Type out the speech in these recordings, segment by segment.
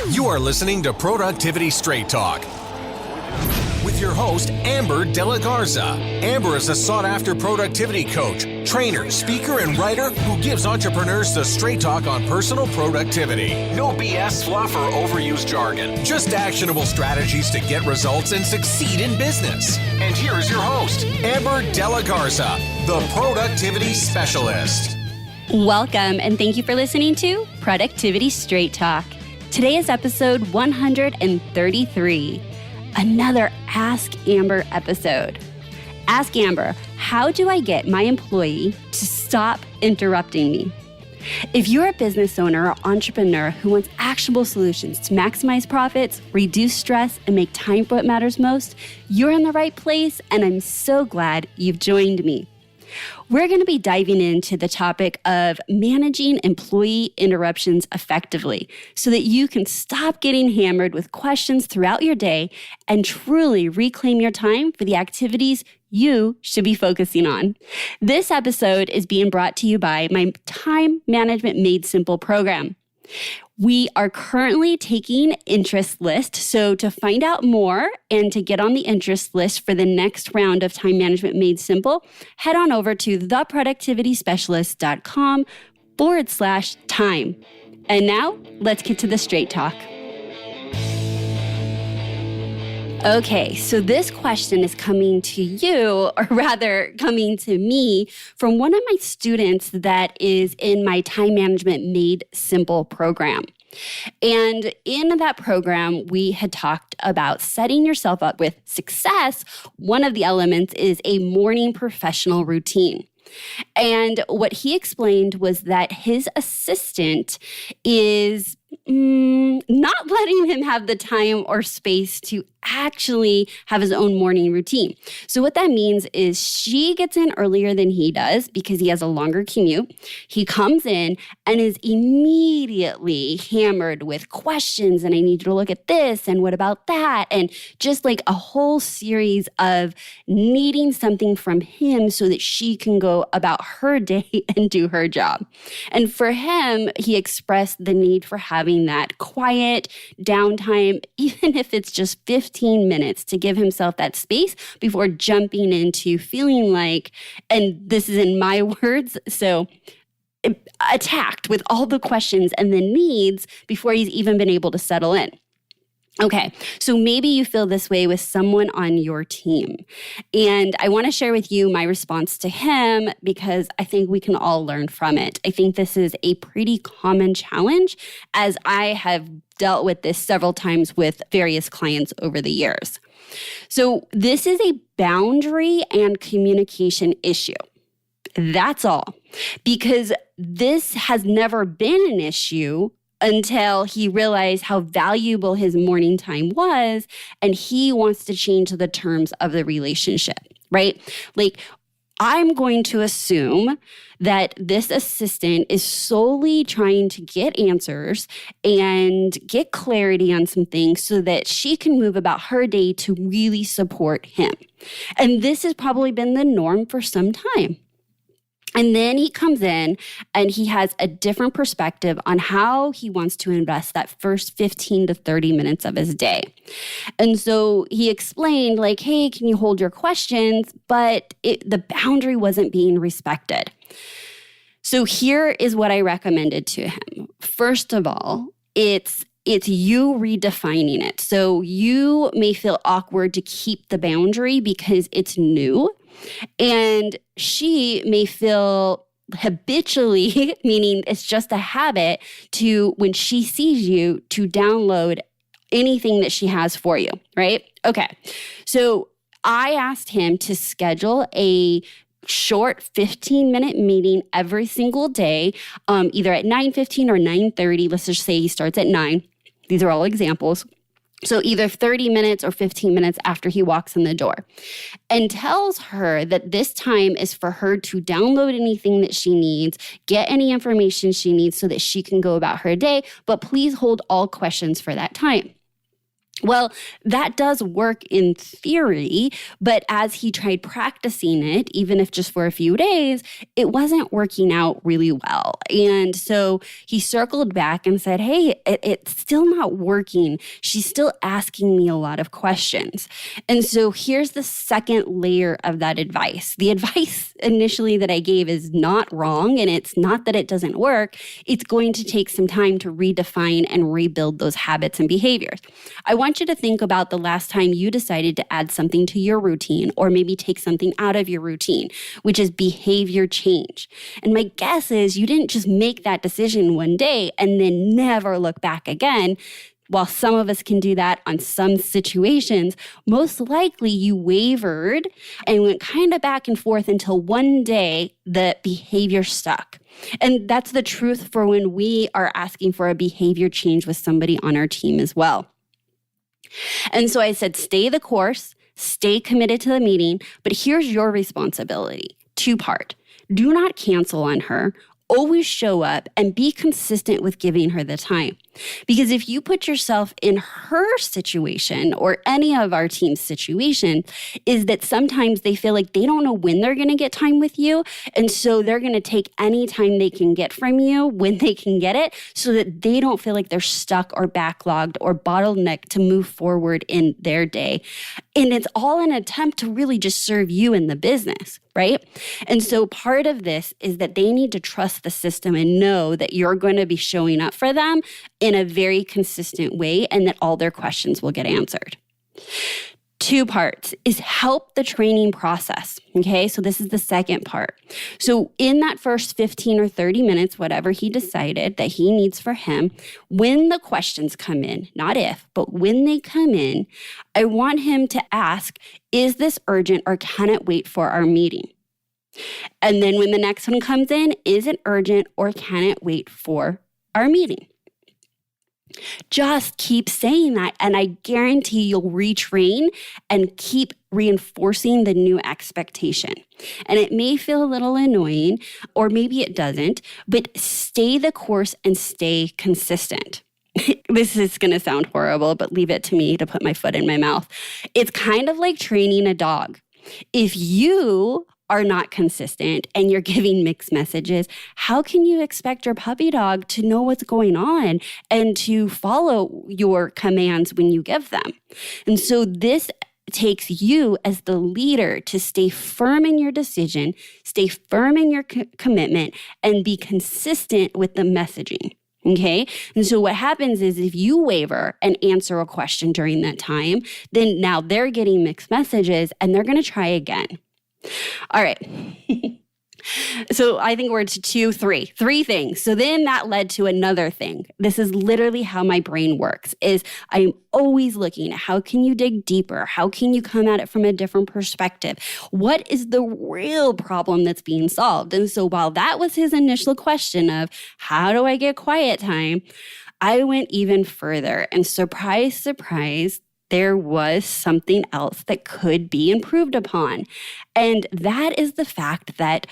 You are listening to Productivity Straight Talk with your host, Amber De La Garza. Amber is a sought-after productivity coach, trainer, speaker, and writer who gives entrepreneurs the straight talk on personal productivity. No BS, fluff, or overused jargon. Just actionable strategies to get results and succeed in business. And here is your host, Amber De La Garza, the Productivity Specialist. Welcome, and thank you for listening to Productivity Straight Talk. Today is episode 133, another Ask Amber episode. Ask Amber, how do I get my employee to stop interrupting me? If you're a business owner or entrepreneur who wants actionable solutions to maximize profits, reduce stress, and make time for what matters most, you're in the right place, and I'm so glad you've joined me. We're going to be diving into the topic of managing employee interruptions effectively so that you can stop getting hammered with questions throughout your day and truly reclaim your time for the activities you should be focusing on. This episode is being brought to you by my Time Management Made Simple program. We are currently taking interest list. So to find out more and to get on the interest list for the next round of Time Management Made Simple, head on over to theproductivityspecialist.com/time. And now let's get to the straight talk. Okay, so this question is coming to you, or rather coming to me, from one of my students that is in my Time Management Made Simple program. And in that program, we had talked about setting yourself up with success. One of the elements is a morning professional routine. And what he explained was that his assistant is not letting him have the time or space to actually have his own morning routine. So what that means is she gets in earlier than he does because he has a longer commute. He comes in and is immediately hammered with questions, and I need you to look at this, and what about that? And just like a whole series of needing something from him so that she can go about her day and do her job. And for him, he expressed the need for having that quiet downtime, even if it's just 15 minutes, to give himself that space before jumping into feeling like, and this is in my words, so attacked with all the questions and the needs before he's even been able to settle in. Okay, so maybe you feel this way with someone on your team. And I want to share with you my response to him because I think we can all learn from it. I think this is a pretty common challenge, as I have dealt with this several times with various clients over the years. So this is a boundary and communication issue. That's all. Because this has never been an issue until he realized how valuable his morning time was, and he wants to change the terms of the relationship, right? Like, I'm going to assume that this assistant is solely trying to get answers and get clarity on some things so that she can move about her day to really support him. And this has probably been the norm for some time. And then he comes in and he has a different perspective on how he wants to invest that first 15 to 30 minutes of his day. And so he explained like, hey, can you hold your questions? But the boundary wasn't being respected. So here is what I recommended to him. First of all, it's you redefining it. So you may feel awkward to keep the boundary because it's new. And she may feel habitually, meaning it's just a habit, to, when she sees you, to download anything that she has for you, right? Okay. So I asked him to schedule a short 15-minute meeting every single day, either at 9:15 or 9:30. Let's just say he starts at 9. These are all examples. So either 30 minutes or 15 minutes after he walks in the door, and tells her that this time is for her to download anything that she needs, get any information she needs so that she can go about her day, but please hold all questions for that time. Well, that does work in theory, but as he tried practicing it, even if just for a few days, it wasn't working out really well. And so he circled back and said, hey, it's still not working. She's still asking me a lot of questions. And so here's the second layer of that advice. The advice initially that I gave is not wrong, and it's not that it doesn't work. It's going to take some time to redefine and rebuild those habits and behaviors. I want you to think about the last time you decided to add something to your routine or maybe take something out of your routine, which is behavior change. And my guess is you didn't just make that decision one day and then never look back again. While some of us can do that on some situations, most likely you wavered and went kind of back and forth until one day the behavior stuck. And that's the truth for when we are asking for a behavior change with somebody on our team as well. And so I said, stay the course, stay committed to the meeting, but here's your responsibility, 2-part. Do not cancel on her. Always show up and be consistent with giving her the time. Because if you put yourself in her situation or any of our team's situation, is that sometimes they feel like they don't know when they're going to get time with you. And so they're going to take any time they can get from you when they can get it so that they don't feel like they're stuck or backlogged or bottlenecked to move forward in their day. And it's all an attempt to really just serve you in the business, right? And so part of this is that they need to trust the system and know that you're going to be showing up for them in a very consistent way and that all their questions will get answered. 2 parts is help the training process. Okay, so this is the second part. So in that first 15 or 30 minutes, whatever he decided that he needs for him, when the questions come in, not if, but when they come in, I want him to ask, is this urgent or can it wait for our meeting? And then when the next one comes in, is it urgent or can it wait for our meeting? Just keep saying that, and I guarantee you'll retrain and keep reinforcing the new expectation. And it may feel a little annoying, or maybe it doesn't, but stay the course and stay consistent. This is going to sound horrible, but leave it to me to put my foot in my mouth. It's kind of like training a dog. If you are not consistent and you're giving mixed messages, how can you expect your puppy dog to know what's going on and to follow your commands when you give them? And so this takes you as the leader to stay firm in your decision, stay firm in your commitment, and be consistent with the messaging. Okay. And so what happens is if you waver and answer a question during that time, then now they're getting mixed messages and they're going to try again. All right. So I think we're to three things. So then that led to another thing. This is literally how my brain works, is I'm always looking at how can you dig deeper? How can you come at it from a different perspective? What is the real problem that's being solved? And so while that was his initial question of how do I get quiet time, I went even further and surprise, surprise, there was something else that could be improved upon. And that is the fact that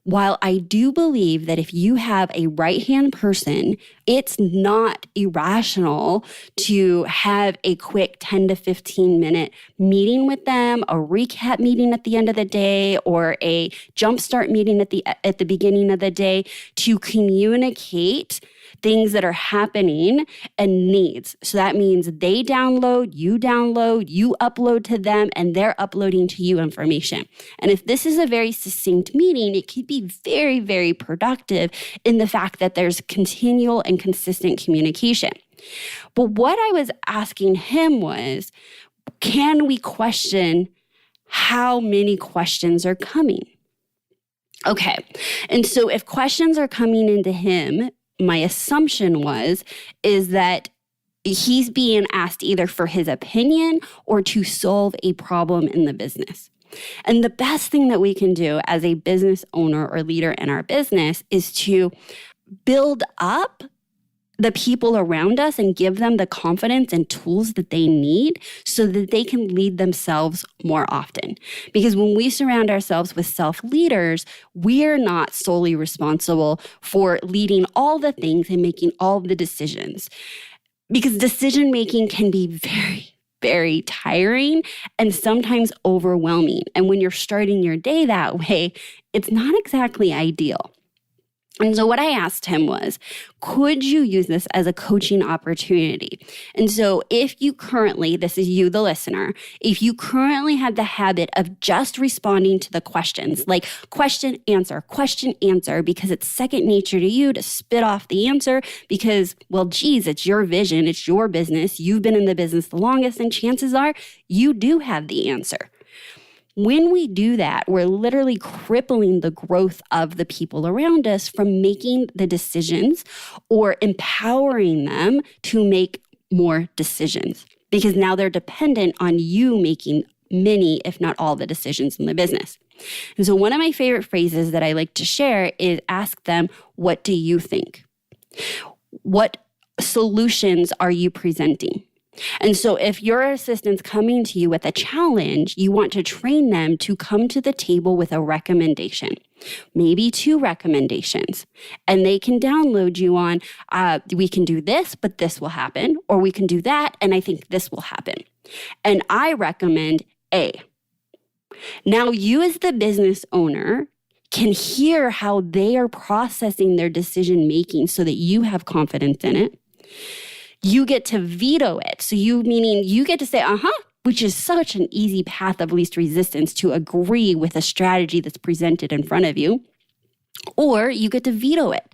while I do believe that if you have a right-hand person, it's not irrational to have a quick 10 to 15 minute meeting with them, a recap meeting at the end of the day, or a jumpstart meeting at the beginning of the day to communicate things that are happening and needs. So that means they download, you upload to them, and they're uploading to you information. And if this is a very succinct meeting, it could be very, very productive in the fact that there's continual and consistent communication. But what I was asking him was, can we question how many questions are coming? Okay. And so if questions are coming into him, my assumption is that he's being asked either for his opinion or to solve a problem in the business. And the best thing that we can do as a business owner or leader in our business is to build up the people around us and give them the confidence and tools that they need so that they can lead themselves more often. Because when we surround ourselves with self-leaders, we're not solely responsible for leading all the things and making all the decisions. Because decision-making can be very, very tiring and sometimes overwhelming. And when you're starting your day that way, it's not exactly ideal. And so what I asked him was, could you use this as a coaching opportunity? And so if you currently, this is you, the listener, if you currently have the habit of just responding to the questions, like question, answer, because it's second nature to you to spit off the answer because, well, geez, it's your vision, it's your business, you've been in the business the longest, and chances are you do have the answer. When we do that, we're literally crippling the growth of the people around us from making the decisions or empowering them to make more decisions because now they're dependent on you making many, if not all, the decisions in the business. And so one of my favorite phrases that I like to share is ask them, what do you think? What solutions are you presenting? And so if your assistant's coming to you with a challenge, you want to train them to come to the table with a recommendation, maybe 2 recommendations. And they can download you on, we can do this, but this will happen, or we can do that, and I think this will happen. And I recommend A. Now you as the business owner can hear how they are processing their decision making so that you have confidence in it. You get to veto it. So meaning you get to say, which is such an easy path of least resistance to agree with a strategy that's presented in front of you. Or you get to veto it.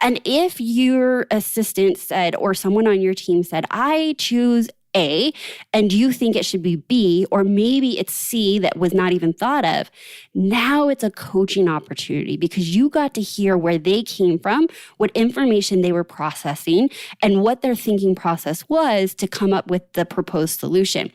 And if your assistant said, or someone on your team said, I choose A, and you think it should be B, or maybe it's C that was not even thought of, now it's a coaching opportunity because you got to hear where they came from, what information they were processing, and what their thinking process was to come up with the proposed solution.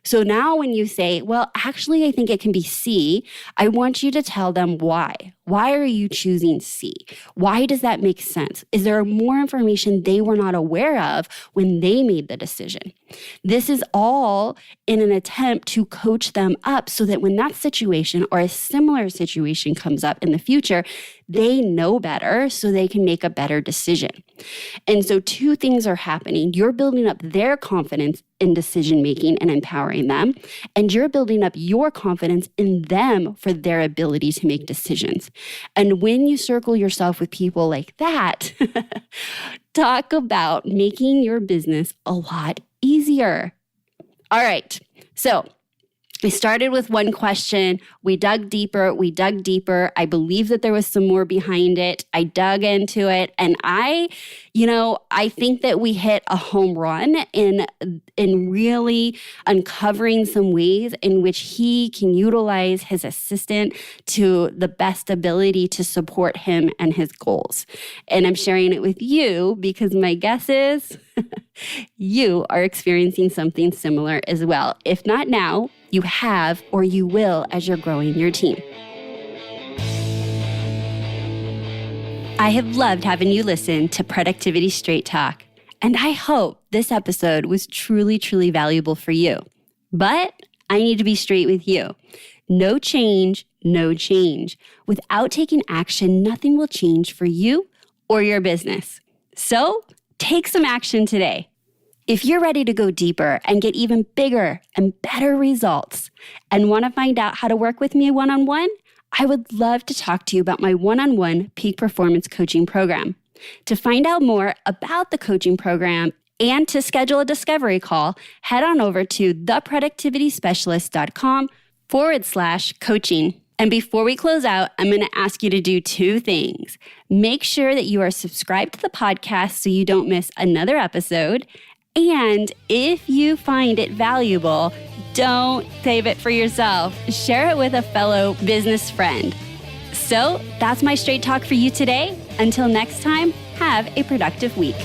So now when you say, well, actually, I think it can be C, I want you to tell them why. Why are you choosing C? Why does that make sense? Is there more information they were not aware of when they made the decision? This is all in an attempt to coach them up so that when that situation or a similar situation comes up in the future, they know better so they can make a better decision. And so 2 things are happening. You're building up their confidence in decision making and empowering them, and you're building up your confidence in them for their ability to make decisions. And when you circle yourself with people like that, talk about making your business a lot easier. All right, so we started with one question. We dug deeper. I believe that there was some more behind it. I dug into it. And I think that we hit a home run in really uncovering some ways in which he can utilize his assistant to the best ability to support him and his goals. And I'm sharing it with you because my guess is you are experiencing something similar as well. If not now, you have or you will as you're growing your team. I have loved having you listen to Productivity Straight Talk, and I hope this episode was truly, truly valuable for you. But I need to be straight with you. No change, no change. Without taking action, nothing will change for you or your business. So take some action today. If you're ready to go deeper and get even bigger and better results and want to find out how to work with me one-on-one, I would love to talk to you about my one-on-one peak performance coaching program. To find out more about the coaching program and to schedule a discovery call, head on over to theproductivityspecialist.com/coaching. And before we close out, I'm going to ask you to do 2 things. Make sure that you are subscribed to the podcast so you don't miss another episode. And if you find it valuable, don't save it for yourself. Share it with a fellow business friend. So that's my straight talk for you today. Until next time, have a productive week.